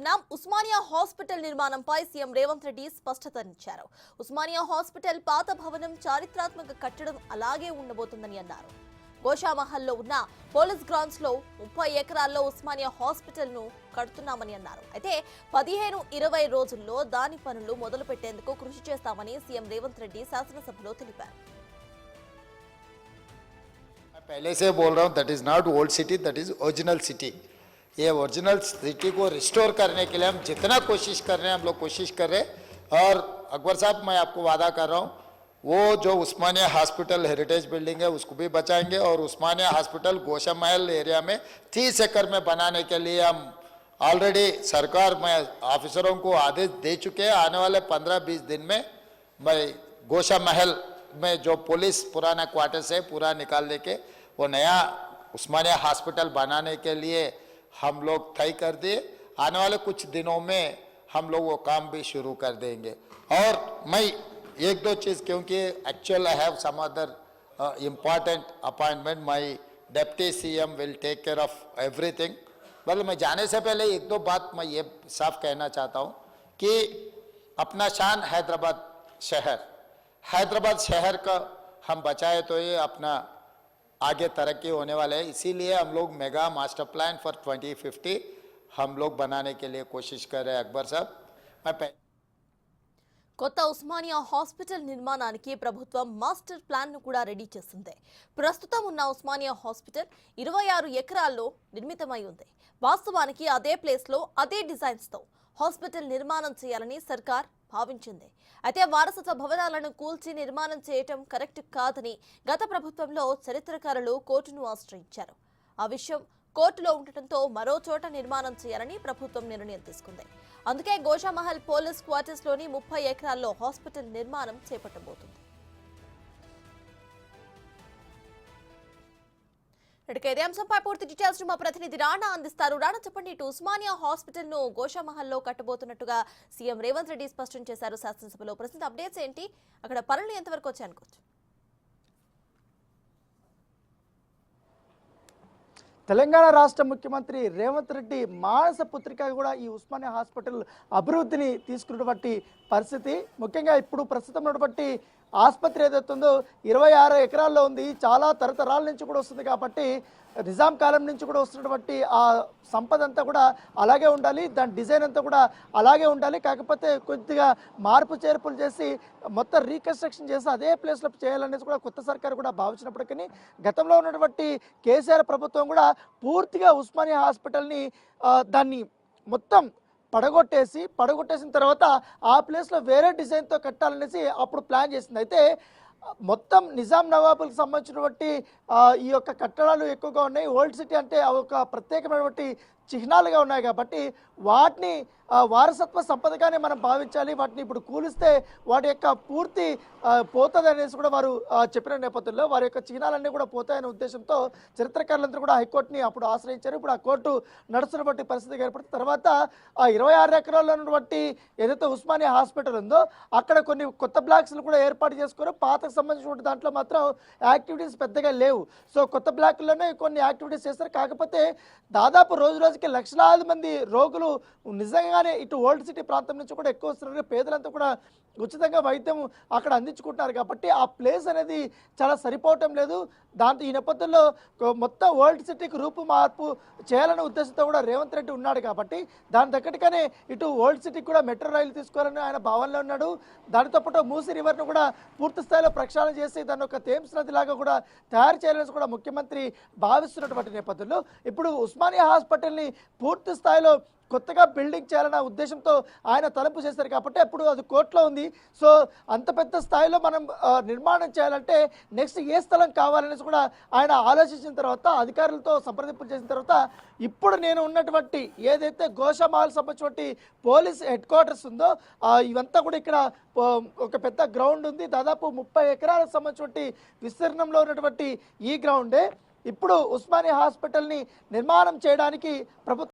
చూస్తున్నాం. ఉస్మానియా హాస్పిటల్ నిర్మాణంపై CM Revanth Reddy స్పష్టతనిచ్చారు. Osmania hospital పాత భవనం చారిత్రాత్మక కట్టడం అలాగే ఉండబోతుందని అన్నారు. గోషామహల్లో ఉన్న పోలీస్ గ్రౌండ్స్ లో 30 ఎకరాల్లో ఉస్మానియా హాస్పిటల్ ను కడుతున్నామని అన్నారు. అయితే 15-20 రోజుల్లో దాని పనులు మొదలు పెట్టేందుకు కృషి చేస్తామని సీఎం రేవంత్ రెడ్డి శాసనసభలో తెలిపారు. पहले से बोल रहा हूँ, that is not old city, that is original city. ये ओरिजिनल सिटी को रिस्टोर करने के लिए हम जितना कोशिश कर रहे हैं, हम लोग कोशिश कर रहे हैं। और अकबर साहब, मैं आपको वादा कर रहा हूँ, वो जो उस्मानिया हॉस्पिटल हेरिटेज बिल्डिंग है उसको भी बचाएंगे। और उस्मानिया हॉस्पिटल गोशा महल एरिया में 30 एकड़ में बनाने के लिए हम ऑलरेडी सरकार में ऑफिसरों को आदेश दे चुके हैं। आने वाले 15-20 दिन में मैं गोशा महल में जो पुलिस पुराना क्वार्टर्स है पूरा निकाल लेके वो नया उस्मानिया हॉस्पिटल बनाने के लिए हम लोग तय कर दिए। आने वाले कुछ दिनों में हम लोग वो काम भी शुरू कर देंगे। और मैं एक दो चीज़, क्योंकि actual I have some other important appointment, my deputy CM will take care of everything. मतलब मैं जाने से पहले एक दो बात मैं ये साफ कहना चाहता हूँ कि अपना शान हैदराबाद शहर का हम बचाए तो ये अपना आगे तरक्की होने वाले है। इसीलिए हम लोग मेगा मास्टर प्लान फॉर 2050 हम लोग बनाने के लिए कोशिश कर रहे हैं। अकबर साहब, मैं కొత్త ఉస్మానియా హాస్పిటల్ నిర్మాణానికి ప్రభుత్వం మాస్టర్ ప్లాన్ ను కూడా రెడీ చేసింది. ప్రస్తుతం ఉన్న ఉస్మానియా హాస్పిటల్ 26 ఎకరాల్లో నిర్మితమై ఉంది. వాస్తవానికి అదే ప్లేస్ లో అదే డిజైన్స్ తో హాస్పిటల్ నిర్మాణం చేయాలని సర్కార్ భావించింది. అయితే వారసత్వ భవనాలను కూల్చి నిర్మాణం చేయటం కరెక్ట్ కాదని గత ప్రభుత్వంలో చరిత్రకారులు కోర్టును ఆశ్రయించారు. ఆ విషయం కోర్టులో ఉండటంతో మరో చోట నిర్మాణం చేయాలని ప్రభుత్వం నిర్ణయం తీసుకుంది. అందుకే గోషామహల్ పోలీస్ క్వార్టర్స్ లోని 30 ఎకరాల్లో హాస్పిటల్ నిర్మాణం చేపట్టబోతుంది. ఇదే అంశంపై పూర్తి డీటెయిల్స్ మా ప్రతినిధి రాణా అందిస్తారు. రాణా, చెప్పండి, ఇటు ఉస్మానియా హాస్పిటల్ ను గోషామహల్లో కట్టబోతున్నట్టుగా సీఎం రేవంత్ రెడ్డి స్పష్టం చేశారు శాసనసభలో. ప్రస్తుత అప్డేట్స్ ఏంటి? అక్కడ పనులు ఎంతవరకు వచ్చాయనుకోవచ్చు? తెలంగాణ రాష్ట్ర ముఖ్యమంత్రి రేవంత్ రెడ్డి మానస పుత్రిక కూడా ఈ ఉస్మానియా హాస్పిటల్ అభివృద్ధిని తీసుకున్నటువంటి పరిస్థితి. ముఖ్యంగా ఇప్పుడు ప్రస్తుతం ఉన్నటువంటి ఆసుపత్రి ఏదైతుందో 26 ఎకరాల్లో ఉంది. చాలా తరతరాల నుంచి కూడా వస్తుంది కాబట్టి నిజాం కాలం నుంచి కూడా వస్తున్నటువంటి ఆ సంపద అంతా కూడా అలాగే ఉండాలి, దాని డిజైన్ అంతా కూడా అలాగే ఉండాలి. కాకపోతే కొద్దిగా మార్పు చేర్పులు చేసి మొత్తం రీకన్స్ట్రక్షన్ చేసి అదే ప్లేస్లో చేయాలనేది కూడా కొత్త సర్కారు కూడా భావించినప్పటికీ గతంలో ఉన్నటువంటి కేసీఆర్ ప్రభుత్వం కూడా పూర్తిగా ఉస్మానియా హాస్పిటల్ని దాన్ని మొత్తం పడగొట్టేసిన తర్వాత ఆ ప్లేస్లో వేరే డిజైన్తో కట్టాలనేసి అప్పుడు ప్లాన్ చేసింది. అయితే మొత్తం నిజాం నవాబులకు సంబంధించినటువంటి ఈ యొక్క కట్టడాలు ఎక్కువగా ఉన్నాయి. ఓల్డ్ సిటీ అంటే ఒక ప్రత్యేకమైనటువంటి చిహ్నాలుగా ఉన్నాయి కాబట్టి వాటిని వారసత్వ సంపదగానే మనం భావించాలి. వాటిని ఇప్పుడు కూలిస్తే వాటి యొక్క పూర్తి పోతుంది అనేసి కూడా వారు చెప్పిన నేపథ్యంలో వారి యొక్క చిహ్నాలన్నీ కూడా పోతాయనే ఉద్దేశంతో చరిత్రకారులందరూ కూడా హైకోర్టుని అప్పుడు ఆశ్రయించారు. ఇప్పుడు ఆ కోర్టు నడుస్తున్నటువంటి పరిస్థితి ఏర్పడిన తర్వాత ఆ 26 ఎకరాల్లో ఉన్నటువంటి ఏదైతే ఉస్మానియా హాస్పిటల్ ఉందో అక్కడ కొన్ని కొత్త బ్లాక్స్లు కూడా ఏర్పాటు చేసుకుని పాతకు సంబంధించినటువంటి దాంట్లో మాత్రం యాక్టివిటీస్ పెద్దగా లేవు. సో కొత్త బ్లాక్లోనే కొన్ని యాక్టివిటీస్ చేస్తారు. కాకపోతే దాదాపు రోజుకి లక్షలాది మంది రోగులు నిజంగానే ఇటు ఓల్డ్ సిటీ ప్రాంతం నుంచి కూడా ఎక్కువ వస్తున్నారు. పేదలంతా కూడా ఉచితంగా వైద్యం అక్కడ అందించుకుంటున్నారు కాబట్టి ఆ ప్లేస్ అనేది చాలా సరిపోవటం లేదు. దాంతో ఈ నేపథ్యంలో మొత్తం ఓల్డ్ సిటీకి రూపు మార్పు చేయాలనే ఉద్దేశంతో కూడా రేవంత్ రెడ్డి ఉన్నాడు కాబట్టి దాని దగ్గరగానే ఇటు ఓల్డ్ సిటీకి కూడా మెట్రో రైలు తీసుకోవాలని ఆయన భావనలో ఉన్నాడు. దానితో పాటు మూసీ రివర్ను కూడా పూర్తి స్థాయిలో ప్రక్షాళన చేసి దాన్ని ఒక థేమ్స్ నది లాగా కూడా తయారు చేయాలని కూడా ముఖ్యమంత్రి భావిస్తున్నటువంటి నేపథ్యంలో ఇప్పుడు ఉస్మానియా హాస్పిటల్ని పూర్తి స్థాయిలో కొత్తగా బిల్డింగ్ చేయాలన్న ఉద్దేశంతో ఆయన తలుపు చేశారు కాబట్టి అప్పుడు అది కోర్టులో ఉంది. సో అంత పెద్ద స్థాయిలో మనం నిర్మాణం చేయాలంటే నెక్స్ట్ ఏ స్థలం కావాలనేసి కూడా ఆయన ఆలోచించిన తర్వాత అధికారులతో సంప్రదింపులు చేసిన తర్వాత ఇప్పుడు నేను ఉన్నటువంటి ఏదైతే గోషామహల్ సంబంధించినటువంటి పోలీస్ హెడ్ క్వార్టర్స్ ఉందో ఇవంతా కూడా ఇక్కడ ఒక పెద్ద గ్రౌండ్ ఉంది. దాదాపు 30 ఎకరాలకు సంబంధించినటువంటి విస్తీర్ణంలో ఉన్నటువంటి ఈ గ్రౌండే ఇప్పుడు ఉస్మానియా హాస్పిటల్ని నిర్మాణం చేయడానికి ప్రభుత్వం